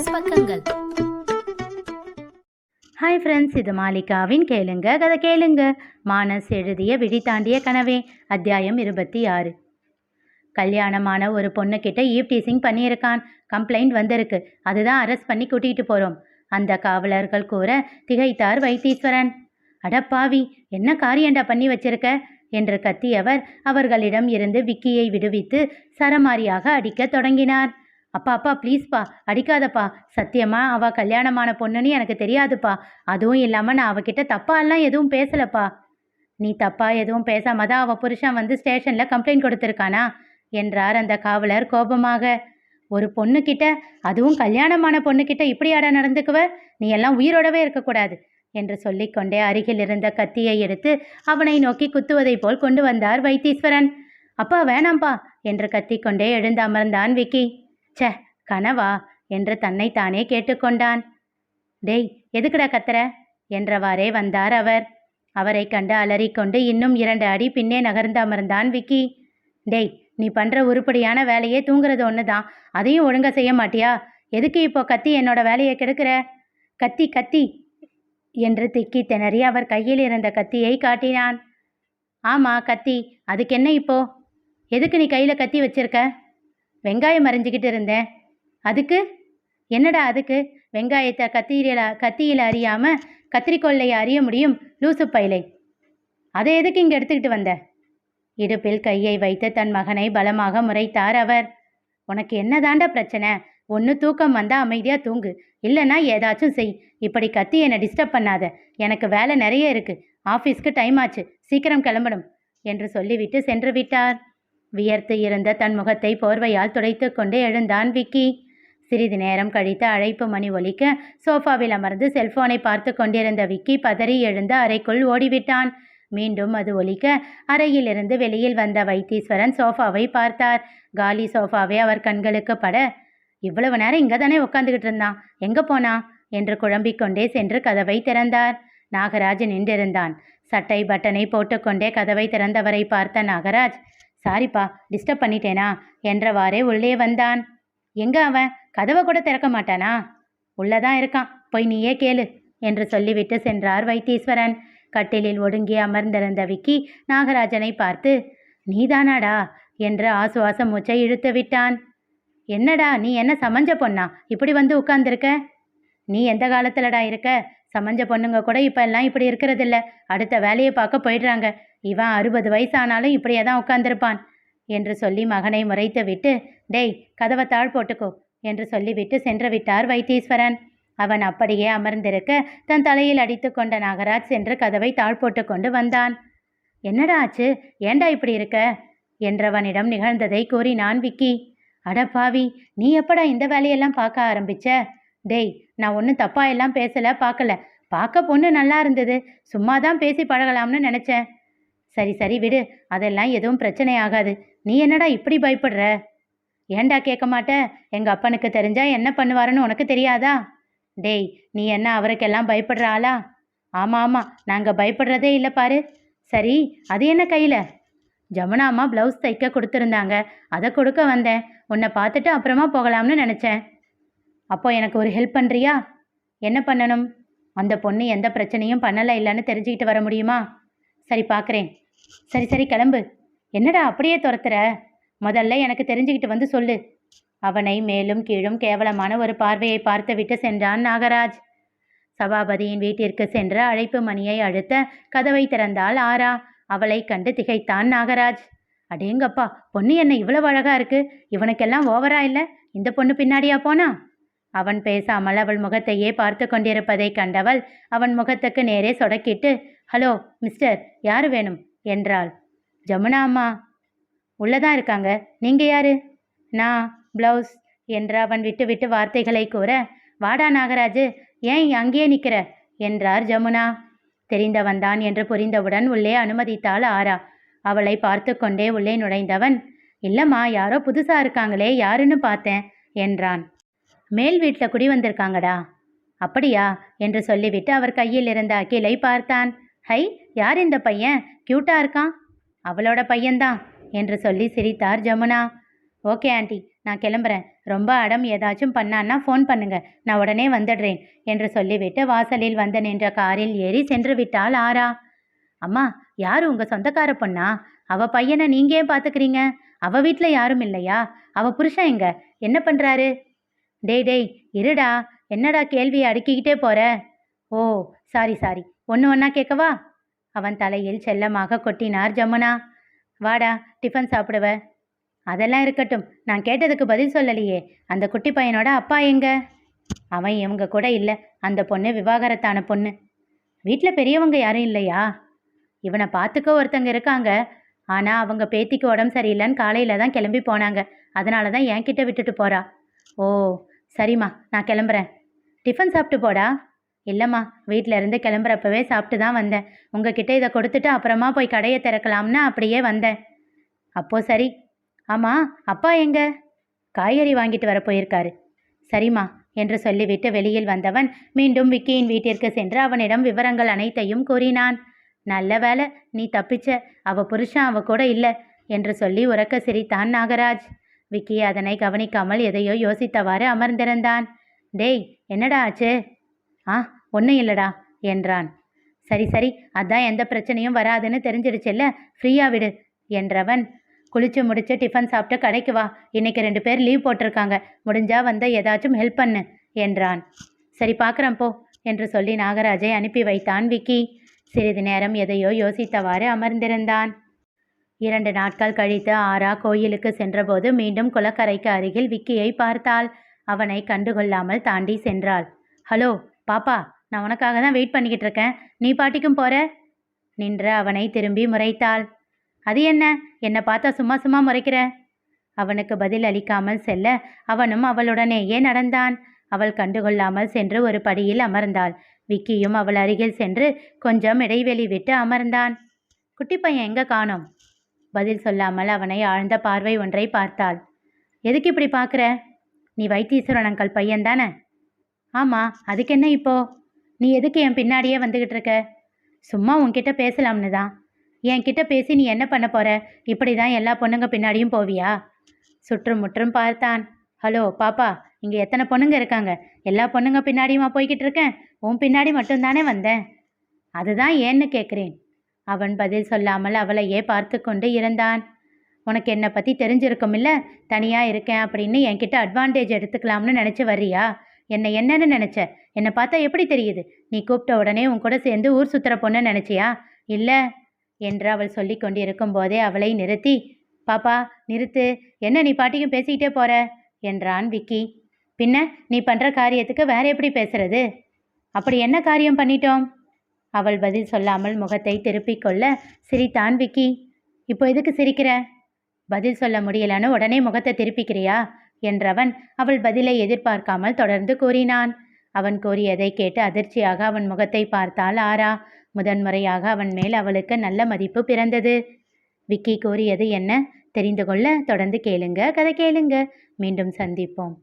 மானஸ் பக்கங்கள். Hi friends, இது மாலிகாவின் கேளுங்க கதை கேளுங்க. மானஸ் எழுதிய விழி தாண்டிய கனவே, அத்தியாயம் 26. கல்யாணமான ஒரு பொண்ணுக்கிட்ட ஈவ் டீசிங் பண்ணியிருக்கான். கம்ப்ளைண்ட் வந்திருக்கு. அதுதான் அரெஸ்ட் பண்ணி கூட்டிகிட்டு போகிறோம். அந்த காவலர்கள் கூற திகைத்தார் வைத்தீஸ்வரன். அடப்பாவி, என்ன காரியண்டா பண்ணி வச்சிருக்க என்று கத்தியவர் அவர்களிடம் இருந்து விக்கியை விடுவித்து சரமாரியாக அடிக்க தொடங்கினார். அப்பா அப்பா ப்ளீஸ்ப்பா, அடிக்காதப்பா. சத்தியமா அவள் கல்யாணமான பொண்ணுன்னு எனக்கு தெரியாதுப்பா. அதுவும் இல்லாமல் நான் அவகிட்ட தப்பாலாம் எதுவும் பேசலப்பா. நீ தப்பா எதுவும் பேசாம தான் அவள் புருஷன் வந்து ஸ்டேஷனில் கம்ப்ளைண்ட் கொடுத்துருக்கானா என்றார் அந்த காவலர் கோபமாக. ஒரு பொண்ணுக்கிட்ட, அதுவும் கல்யாணமான பொண்ணுக்கிட்ட இப்படியாடா நடந்துக்குவ? நீ எல்லாம் உயிரோடவே இருக்கக்கூடாது என்று சொல்லிக்கொண்டே அருகில் இருந்த கத்தியை எடுத்து அவனை நோக்கி குத்துவதை போல் கொண்டு வந்தார் வைத்தீஸ்வரன். அப்பா வேணாம்பா என்று கத்திக்கொண்டே எழுந்து அமர்ந்தான் விக்கி. சே, கனவா என்று தன்னைத்தானே கேட்டுக்கொண்டான். டேய், எதுக்குடா கத்துற என்றவாறே வந்தார் அவர். அவரை கண்டு அலறிக்கொண்டு இன்னும் 2 அடி பின்னே நகர்ந்து அமர்ந்தான் விக்கி. டேய், நீ பண்ற உருப்படியான வேலையே தூங்குறது ஒன்று தான். அதையும் ஒழுங்கா செய்ய மாட்டியா? எதுக்கு இப்போ கத்தி என்னோட வேலையை கெடுக்கிற? கத்தி கத்தி என்று திக்கி திணறி அவர் கையில் இருந்த கத்தியை காட்டினான். ஆமா, கத்தி. அதுக்கு என்ன இப்போ? எதுக்கு நீ கையில் கத்தி வச்சிருக்க? வெங்காயம் அரிஞ்சிக்கிட்டு இருந்தேன். அதுக்கு என்னடா? அதுக்கு வெங்காயத்தை கத்தியில் அறியாம கத்திரிக்கோல்லையை அறிய முடியும், லூசு பைலை. அதை எதுக்கு இங்கே எடுத்துக்கிட்டு வந்த? இடுப்பில் கையை வைத்து தன் மகனை பலமாக முறைத்தார் அவர். உனக்கு என்னதாண்டா பிரச்சனை? ஒன்று தூக்கம் வந்தா அமைதியா தூங்கு, இல்லைன்னா ஏதாச்சும் செய். இப்படி கத்தி என்னை டிஸ்டர்ப் பண்ணாத. எனக்கு வேலை நிறைய இருக்கு. ஆஃபீஸ்க்கு டைம் ஆச்சு, சீக்கிரம் கிளம்பணும் என்று சொல்லிவிட்டு சென்று விட்டார். வியர்த்து இருந்த தன் முகத்தை போர்வையால் துடைத்து கொண்டு எழுந்தான் விக்கி. சிறிது நேரம் கழித்து அழைப்பு மணி ஒலிக்க சோஃபாவில் அமர்ந்து செல்போனை பார்த்து கொண்டிருந்த விக்கி பதறி எழுந்து அறைக்குள் ஓடிவிட்டான். மீண்டும் அது ஒலிக்க அறையிலிருந்து வெளியில் வந்த வைத்தீஸ்வரன் சோஃபாவை பார்த்தார். காலி சோஃபாவே அவர் கண்களுக்கு பட, இவ்வளவு நேரம் இங்கே தானே உட்காந்துக்கிட்டு இருந்தான், எங்கே போனா என்று குழம்பிக்கொண்டே சென்று கதவை திறந்தார். நாகராஜ் நின்றிருந்தான். சட்டை பட்டனை போட்டுக்கொண்டே கதவை திறந்தவரை பார்த்த நாகராஜ், சாரிப்பா, டிஸ்டர்ப் பண்ணிட்டேனா என்றவாறே உள்ளே வந்தான். எங்க அவன்? கதவை கூட திறக்க மாட்டானா? உள்ளதான் இருக்கான், போய் நீயே கேளு என்று சொல்லிவிட்டு சென்றார் வைத்தீஸ்வரன். கட்டிலில் ஒடுங்கி அமர்ந்திருந்த விக்கி நாகராஜனை பார்த்து, நீதானாடா என்று ஆசுவாச மூச்சை இழுத்து விட்டான். என்னடா, நீ என்ன சமஞ்ச பொண்ணா இப்படி வந்து உட்கார்ந்துருக்க? நீ எந்த காலத்துலடா இருக்க? சமஞ்ச பொண்ணுங்க கூட இப்ப எல்லாம் இப்படி இருக்கிறதில்ல. அடுத்த வேலையை பார்க்க போயிடுறாங்க. இவன் 60 வயசானாலும் இப்படியே தான் உட்கார்ந்துருப்பான் என்று சொல்லி மகனை முறைத்து விட்டு, டேய், கதவை தாழ் போட்டுக்கோ என்று சொல்லிவிட்டு சென்று விட்டார் வைத்தீஸ்வரன். அவன் அப்படியே அமர்ந்திருக்க தன் தலையில் அடித்து கொண்ட நாகராஜ் சென்று கதவை தாழ் போட்டு கொண்டு வந்தான். என்னடா ஆச்சு? ஏண்டா இப்படி இருக்க என்றவனிடம் நிகழ்ந்ததை கூறினான் விக்கி. அடப்பாவி, நீ எப்படா இந்த வேலையெல்லாம் பார்க்க ஆரம்பிச்ச? டேய், நான் ஒன்றும் தப்பா எல்லாம் பேசல, பார்க்கல. பார்க்க பொண்ணு நல்லா இருந்தது, சும்மா தான் பேசி பழகலாம்னு நினச்சேன். சரி சரி விடு, அதெல்லாம் எதுவும் பிரச்சனை ஆகாது. நீ என்னடா இப்படி பயப்படுற? ஏண்டா கேட்க மாட்ட? எங்கள் அப்பனுக்கு தெரிஞ்சா என்ன பண்ணுவாருன்னு உனக்கு தெரியாதா? டேய், நீ என்ன அவருக்கெல்லாம் பயப்படுற ஆளா? ஆமாம் ஆமாம், நாங்கள் பயப்படுறதே இல்லை பாரு. சரி, அது என்ன கையில்? ஜமுனா அம்மா ப்ளவுஸ் தைக்க கொடுத்துருந்தாங்க, அதை கொடுக்க வந்தேன். உன்னை பார்த்துட்டு அப்புறமா போகலாம்னு நினச்சேன். அப்போ எனக்கு ஒரு ஹெல்ப் பண்ணுறியா? என்ன பண்ணணும்? அந்த பொண்ணு எந்த பிரச்சனையும் பண்ணலை இல்லைன்னு தெரிஞ்சுக்கிட்டு வர முடியுமா? சரி, பார்க்குறேன். சரி சரி கிளம்பு. என்னடா அப்படியே துரத்துற? முதல்ல எனக்கு தெரிஞ்சுக்கிட்டு வந்து சொல்லு. அவனை மேலும் கீழும் கேவலமான ஒரு பார்வையை பார்த்து விட்டு சென்றான் நாகராஜ். சபாபதியின் வீட்டிற்கு சென்று அழைப்பு மணியை அழுத்த கதவை திறந்தாள் ஆரா. அவளை கண்டு திகைத்தான் நாகராஜ். அடேங்கப்பா, பொண்ணு என்ன இவ்வளவு அழகா இருக்கு? இவனுக்கெல்லாம் ஓவரா இல்லை? இந்த பொண்ணு பின்னாடியா போனா? அவன் பேசாமல் அவள் முகத்தையே பார்த்து கொண்டிருப்பதை கண்டவள் அவன் முகத்துக்கு நேரே சொடக்கிட்டு, ஹலோ மிஸ்டர், யாரு வேணும் என்றாள். ஜமுனா அம்மா உள்ளதான் இருக்காங்க. நீங்க யாரு? நான் ப்ளவுஸ் என்று அவன் விட்டு விட்டு வார்த்தைகளை கூற, வாடா நாகராஜு, ஏன் அங்கேயே நிற்கிற என்றார் ஜமுனா. தெரிந்தவன்தான் என்று புரிந்தவுடன் உள்ளே அனுமதித்தாள் ஆரா. அவளை பார்த்து கொண்டே உள்ளே நுழைந்தவன், இல்லைம்மா, யாரோ புதுசா இருக்காங்களே, யாருன்னு பார்த்தேன் என்றான். மேல் வீட்டில் குடி வந்திருக்காங்கடா. அப்படியா என்று சொல்லிவிட்டு அவர் கையில் இருந்த அகிலை பார்த்தான். ஹை, யார் இந்த பையன்? க்யூட்டா இருக்கான். அவளோட பையன்தான் என்று சொல்லி சிரித்தார் ஜமுனா. ஓகே ஆண்டி, நான் கிளம்புறேன். ரொம்ப அடம் ஏதாச்சும் பண்ணான்னா ஃபோன் பண்ணுங்க, நான் உடனே வந்துடுறேன் என்று சொல்லிவிட்டு வாசலில் வந்து நின்ற காரில் ஏறி சென்று விட்டாள் ஆரா. அம்மா, யாரு உங்க சொந்தக்கார பொண்ணா? அவ பையனை நீங்க ஏன் பார்த்துக்கிறீங்க? அவ வீட்டில் யாரும் இல்லையா? அவ புருஷன் எங்க? என்ன பண்றாரு? டேய் டேய், இருடா. என்னடா கேள்வியை அடுக்கிக்கிட்டே போற? ஓ, சாரி சாரி, ஒன்று ஒன்றா கேட்கவா? அவன் தலையில் செல்லமாக கொட்டினார் ஜமுனா. வாடா, டிஃபன் சாப்பிடுவ. அதெல்லாம் இருக்கட்டும், நான் கேட்டதுக்கு பதில் சொல்லலையே. அந்த குட்டி பையனோட அப்பா எங்க? அவன் இவங்க கூட இல்லை. அந்த பொண்ணு விவாகரத்தான பொண்ணு. வீட்டில் பெரியவங்க யாரும் இல்லையா? இவனை பார்த்துக்க ஒருத்தங்க இருக்காங்க. ஆனால் அவங்க பேத்திக்கு உடம்பு சரியில்லைன்னு காலையில் தான் கிளம்பி போனாங்க. அதனால தான் என்கிட்ட விட்டுட்டு போறா. ஓ, சரிம்மா, நான் கிளம்புறேன். டிஃபன் சாப்பிட்டு போடா. இல்லைம்மா, வீட்டில் இருந்து கிளம்புறப்பவே சாப்பிட்டு தான் வந்தேன். உங்ககிட்ட இதை கொடுத்துட்டு அப்புறமா போய் கடையை திறக்கலாம்னு அப்படியே வந்தேன். அப்போ சரி. ஆமாம், அப்பா எங்க? காய்கறி வாங்கிட்டு வர போயிருக்காரு. சரிம்மா என்று சொல்லிவிட்டு வெளியில் வந்தவன் மீண்டும் விக்கியின் வீட்டிற்கு சென்று அவனிடம் விவரங்கள் அனைத்தையும் கூறினான். நல்ல வேலை, நீ தப்பிச்ச. அவ புருஷன் அவ கூட இல்லை என்று சொல்லி உரக்க சிரித்தான் நாகராஜ். விக்கி அதனை கவனிக்காமல் எதையோ யோசித்தவாறு அமர்ந்திருந்தான். டேய், என்னடா ஆச்சு? ஒன்றும் இல்லடா என்றான். சரி சரி, அதான் எந்த பிரச்சனையும் வராதுன்னு தெரிஞ்சிடுச்சுல்ல, ஃப்ரீயா விடு என்றவன் குளிச்சு முடிச்சு டிஃபன் சாப்பிட்டு கடைக்கு வா. இன்னைக்கு 2 பேர் லீவ் போட்டிருக்காங்க. முடிஞ்சா வந்து ஏதாச்சும் ஹெல்ப் பண்ணு என்றான். சரி, பார்க்குறேன் போ என்று சொல்லி நாகராஜை அனுப்பி வைத்தான் விக்கி. சிறிது நேரம் எதையோ யோசித்தவாறு அமர்ந்திருந்தான். 2 நாட்கள் கழித்து ஆரா கோயிலுக்கு சென்றபோது மீண்டும் குளக்கரைக்கு அருகில் விக்கியை பார்த்தாள். அவனை கண்டுகொள்ளாமல் தாண்டி சென்றாள். ஹலோ பாப்பா, நான் உனக்காக தான் வெயிட் பண்ணிக்கிட்டு இருக்கேன். நீ பாட்டிக்கும் போற? நின்ற அவனை திரும்பி முறைத்தாள். அது என்ன, என்னை பார்த்தா சும்மா சும்மா முறைக்கிற? அவனுக்கு பதில் அளிக்காமல் செல்ல அவனும் அவளுடனேயே நடந்தான். அவள் கண்டுகொள்ளாமல் சென்று ஒரு படியில் அமர்ந்தாள். விக்கியும் அவள் அருகில் சென்று கொஞ்சம் இடைவெளி விட்டு அமர்ந்தான். குட்டி பையன் எங்க காணோம்? பதில் சொல்லாமல் அவனை ஆழ்ந்த பார்வை ஒன்றை பார்த்தாள். எதுக்கு இப்படி பார்க்குற? நீ வைத்தீஸ்வரன் அங்கிள் பையன் தானே? ஆமாம், அதுக்கு என்ன இப்போ? நீ எதுக்கு என் பின்னாடியே வந்துக்கிட்டு இருக்க? சும்மா உன்கிட்ட பேசலாம்னு தான். என்கிட்ட பேசி நீ என்ன பண்ண போற? இப்படி தான் எல்லா பொண்ணுங்க பின்னாடியும் போவியா? சுற்றும் முற்றும் பார்த்தான். ஹலோ பாப்பா, இங்கே எத்தனை பொண்ணுங்க இருக்காங்க? எல்லா பொண்ணுங்க பின்னாடியுமா போய்கிட்டு இருக்கேன்? உன் பின்னாடி மட்டும்தானே வந்தேன். அதுதான் ஏன்னு கேட்குறேன். அவன் பதில் சொல்லாமல் அவளையே பார்த்து கொண்டு இருந்தான். உனக்கு என்னை பற்றி தெரிஞ்சிருக்கும் இல்லை? தனியாக இருக்கேன் அப்படின்னு என்கிட்ட அட்வான்டேஜ் எடுத்துக்கலாம்னு நினச்சி வர்றியா? என்னை என்னன்னு நினச்ச? என்னை பார்த்தா எப்படி தெரியுது? நீ கூப்பிட்ட உடனே உன் கூட சேர்ந்து ஊர் சுற்றுற பொண்ணு நினச்சியா? இல்லை என்று அவள் சொல்லி கொண்டிருக்கும் போதே அவளை நிறுத்தி, பாப்பா நிறுத்து, என்ன நீ பாட்டிக்கும் பேசிக்கிட்டே போற என்றான் விக்கி. பின்ன நீ பண்ணுற காரியத்துக்கு வேற எப்படி பேசுறது? அப்படி என்ன காரியம் பண்ணிட்டோம்? அவள் பதில் சொல்லாமல் முகத்தை திருப்பிக் கொள்ள சிரித்தான் விக்கி. இப்போ எதுக்கு சிரிக்கிற? பதில் சொல்ல முடியலன்னு உடனே முகத்தை திருப்பிக்கிறியா என்றவன் அவள் பதிலை எதிர்பார்க்காமல் தொடர்ந்து கூறினான். அவன் கூறியதை கேட்டு அதிர்ச்சியாக அவன் முகத்தை பார்த்தாள் ஆரா. முதன்முறையாக அவன் மேல் அவளுக்கு நல்ல மதிப்பு பிறந்தது. விக்கி கூறியது என்ன தெரிந்து கொள்ள தொடர்ந்து கேளுங்க, கதை கேளுங்க. மீண்டும் சந்திப்போம்.